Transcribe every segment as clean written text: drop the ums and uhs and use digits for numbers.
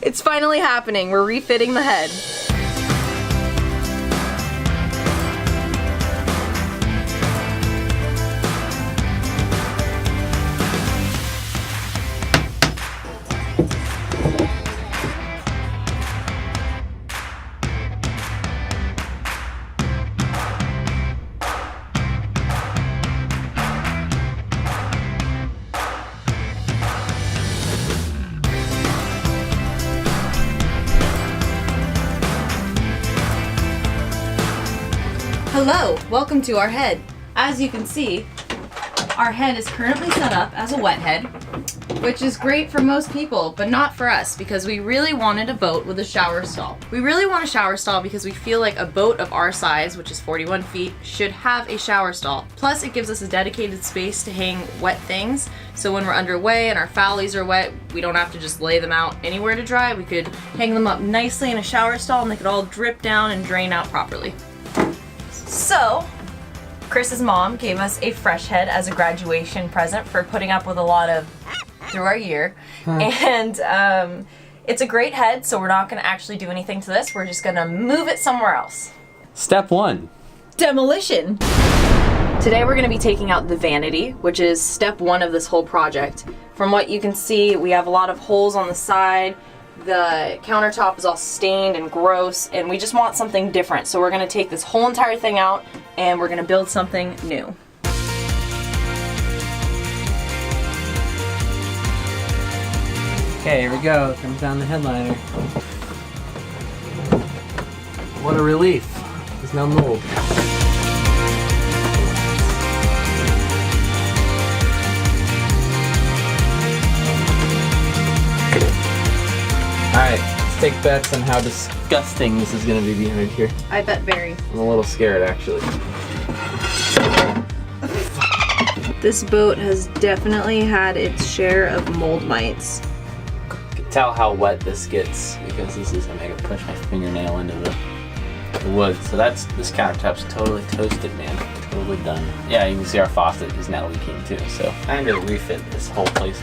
It's finally happening. We're refitting the head. Hello, welcome to our head. As you can see, our head is currently set up as a wet head, which is great for most people, but not for us because we really wanted a boat with a shower stall. We really want a shower stall because we feel like a boat of our size, which is 41 feet, should have a shower stall. Plus, it gives us a dedicated space to hang wet things, so when we're underway and our foulies are wet, we don't have to just lay them out anywhere to dry. We could hang them up nicely in a shower stall and they could all drip down and drain out properly. So, Chris's mom gave us a fresh head as a graduation present for putting up with a lot of through our year. And it's a great head, so we're not going to actually do anything to this. We're just going to move it somewhere else. Step 1. Demolition. Today we're going to be taking out the vanity, which is step 1 of this whole project. From what you can see, we have a lot of holes on the side. The countertop is all stained and gross, and we just want something different. So we're going to take this whole entire thing out and we're going to build something new. Okay, here we go. Comes down the headliner. What a relief. There's no mold. Alright, let's take bets on how disgusting this is going to be behind here. I bet very. I'm a little scared, actually. This boat has definitely had its share of mold mites. You can tell how wet this gets because this is, I'm going to push my fingernail into the wood. So this countertop's totally toasted, man. Totally done. Yeah, you can see our faucet is now leaking too. So time to refit this whole place.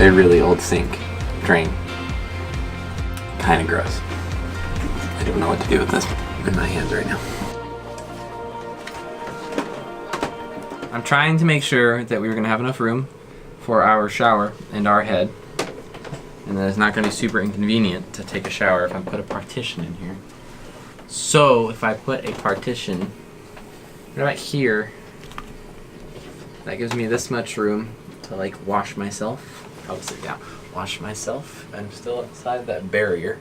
A really old sink drain. Kind of gross. I don't know what to do with this in my hands right now. I'm trying to make sure that we were going to have enough room for our shower and our head, and that it's not going to be super inconvenient to take a shower if I put a partition in here. So if I put a partition right here, that gives me this much room to like wash myself. I'll sit down, wash myself. I'm still inside that barrier.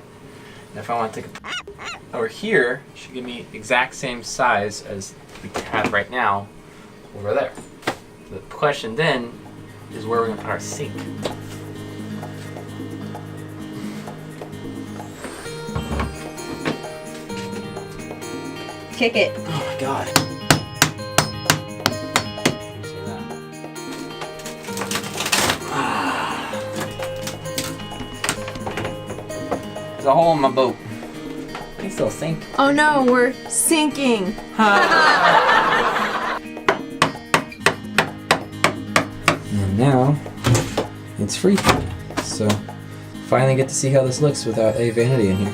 And if I want to take a over here, it should give me exact same size as we have right now over there. The question then is where we're gonna put our sink. Kick it. Oh my god. There's a hole in my boat. I can still sink. Oh no, we're sinking. And now it's free. So finally get to see how this looks without a vanity in here.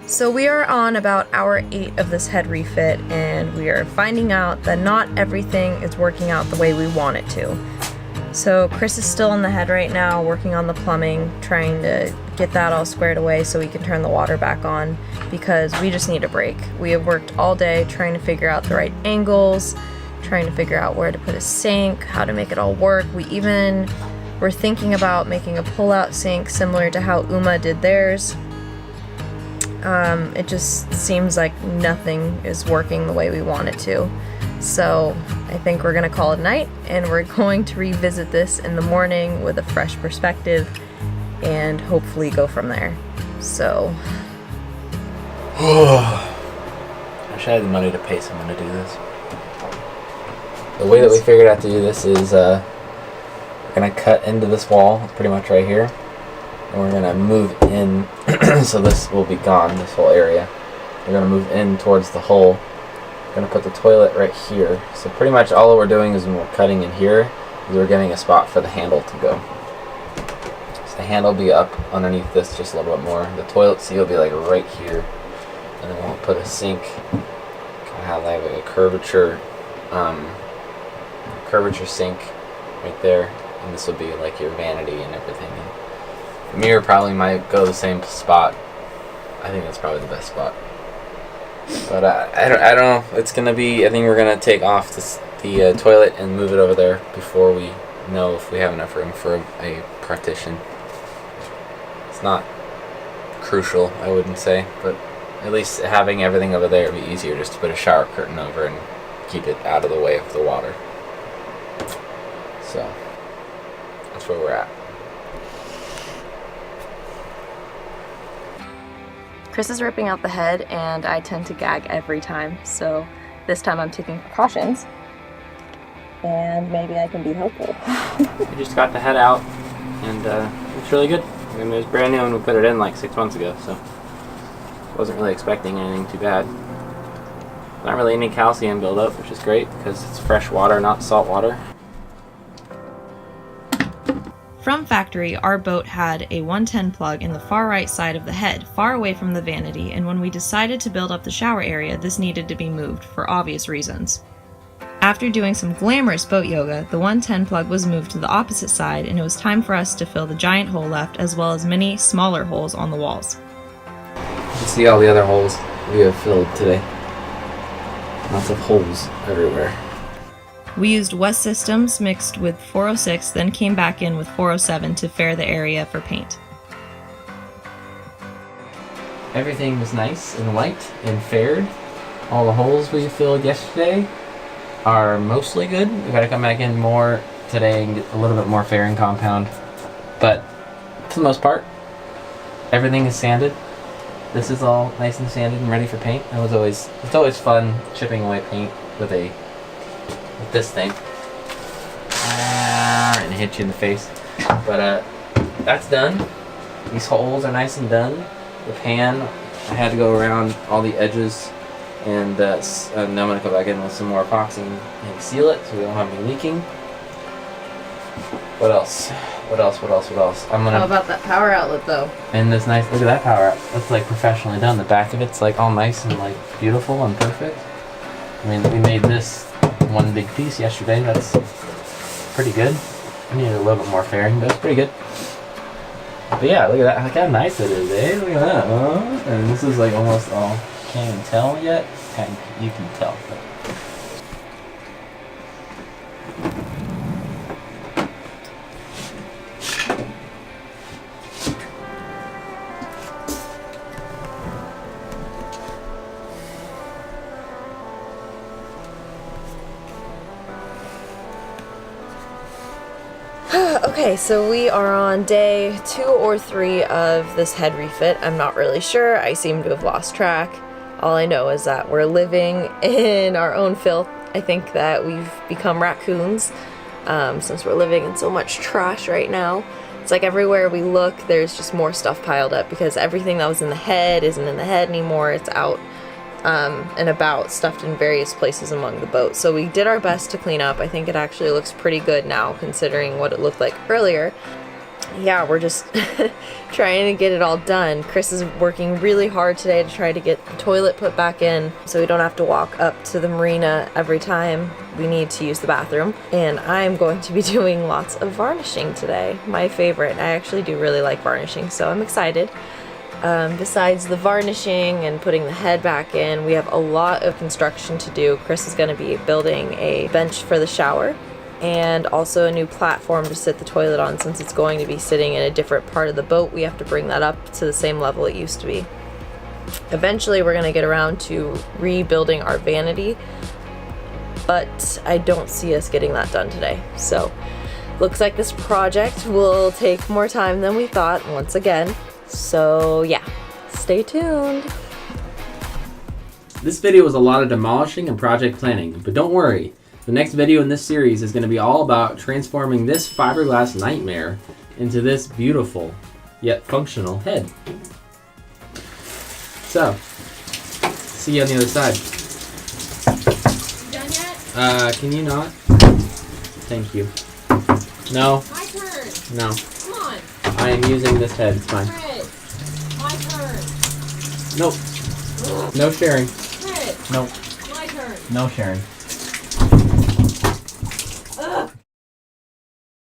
So we are on about hour 8 of this head refit, and we are finding out that not everything is working out the way we want it to. So Chris is still in the head right now, working on the plumbing, trying to get that all squared away so we can turn the water back on, because we just need a break. We have worked all day trying to figure out the right angles, trying to figure out where to put a sink, how to make it all work. We even were thinking about making a pull-out sink similar to how Uma did theirs. It just seems like nothing is working the way we want it to. So I think we're gonna call it a night, and we're going to revisit this in the morning with a fresh perspective and hopefully go from there. So I wish I had the money to pay someone to do this. The way that we figured out to do this is we're gonna cut into this wall pretty much right here, and we're gonna move in. So this will be gone, this whole area. We're gonna move in towards the hole. We're gonna put the toilet right here. So pretty much all we're doing is when we're cutting in here is we're getting a spot for the handle to go. So the handle will be up underneath this just a little bit more. The toilet seat will be like right here, and then we'll put a sink. Kind of have like a curvature sink right there, and this will be like your vanity and everything. And the mirror probably might go the same spot. I think that's probably the best spot. But I don't know. It's gonna be. I think we're gonna take off the toilet and move it over there before we know if we have enough room for a partition. It's not crucial, I wouldn't say, but at least having everything over there would be easier just to put a shower curtain over and keep it out of the way of the water. So that's where we're at. Chris is ripping out the head, and I tend to gag every time, so this time I'm taking precautions, and maybe I can be helpful. We just got the head out, and it's really good. I mean, it was brand new when we put it in like 6 months ago, so wasn't really expecting anything too bad. Not really any calcium buildup, which is great because it's fresh water, not salt water. From factory, our boat had a 110 plug in the far right side of the head, far away from the vanity, and when we decided to build up the shower area, this needed to be moved for obvious reasons. After doing some glamorous boat yoga, the 110 plug was moved to the opposite side, and it was time for us to fill the giant hole left, as well as many smaller holes on the walls. You can see all the other holes we have filled today. Lots of holes everywhere. We used West Systems mixed with 406, then came back in with 407 to fair the area for paint. Everything was nice and white and faired. All the holes we filled yesterday are mostly good. We gotta come back in more today and get a little bit more fairing compound. But for the most part, everything is sanded. This is all nice and sanded and ready for paint. It's always fun chipping away paint with this thing. And it hit you in the face. But that's done. These holes are nice and done. The pan, I had to go around all the edges, and now I'm gonna go back in with some more epoxy and seal it so we don't have any leaking. What else? How about that power outlet though? And this nice, look at that power outlet. That's like professionally done. The back of it's like all nice and like beautiful and perfect. I mean, we made this one big piece yesterday. That's pretty good. I needed a little bit more fairing, but it's pretty good. But yeah, look at that. Look how nice it is, eh? Look at that. And this is like almost all. Can't even tell yet. You can tell. But. Okay, so we are on day 2 or 3 of this head refit. I'm not really sure. I seem to have lost track. All I know is that we're living in our own filth. I think that we've become raccoons since we're living in so much trash right now. It's like everywhere we look, there's just more stuff piled up because everything that was in the head isn't in the head anymore. It's out and about, stuffed in various places among the boat. So we did our best to clean up. I think it actually looks pretty good now considering what it looked like earlier. Yeah, we're just trying to get it all done. Chris is working really hard today to try to get the toilet put back in so we don't have to walk up to the marina every time we need to use the bathroom. And I'm going to be doing lots of varnishing today. My favorite. I actually do really like varnishing, so I'm excited. Besides the varnishing and putting the head back in, we have a lot of construction to do. Chris is going to be building a bench for the shower and also a new platform to sit the toilet on. Since it's going to be sitting in a different part of the boat, we have to bring that up to the same level it used to be. Eventually we're going to get around to rebuilding our vanity, but I don't see us getting that done today. So looks like this project will take more time than we thought once again. So yeah, stay tuned. This video was a lot of demolishing and project planning, but don't worry. The next video in this series is going to be all about transforming this fiberglass nightmare into this beautiful yet functional head. So, see you on the other side. Done yet? Can you not? Thank you. No. My turn. No. Come on. I am using this head. It's fine. Chris. My turn. Nope. No sharing. Chris. Nope. My turn. No sharing.